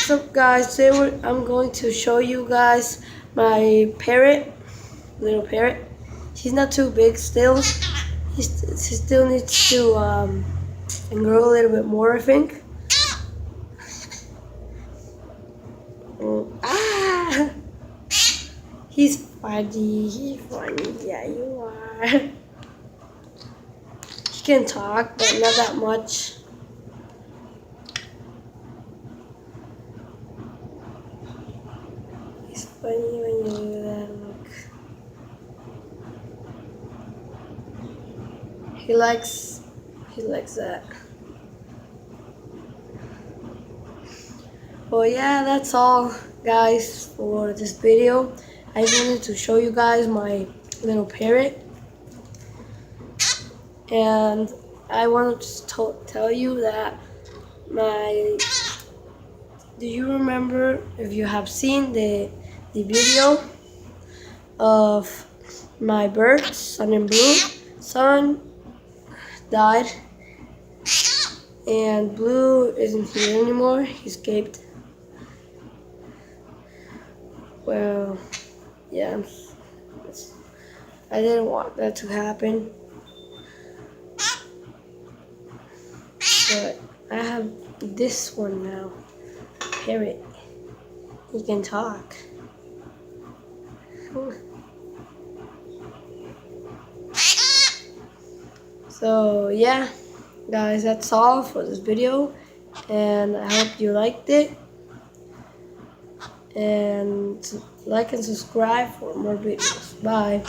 What's up, guys? Today I'm going to show you guys my parrot, little parrot. He's not too big still. He still needs to grow a little bit more, I think. Ah! He's funny. He's funny. Yeah, you are. He can talk, but not that much. It's funny when you do that, look. He likes that. Well, yeah, that's all, guys, for this video. I just wanted to show you guys my little parrot. And I wanted to tell you that do you remember, if you have seen the video of my bird, Sun and Blue? Sun died and Blue isn't here anymore. He escaped. Well, yeah, I didn't want that to happen, but I have this one now, Parrot. He can talk. So yeah, guys, that's all for this video, and I hope you liked it. And like and subscribe for more videos. Bye.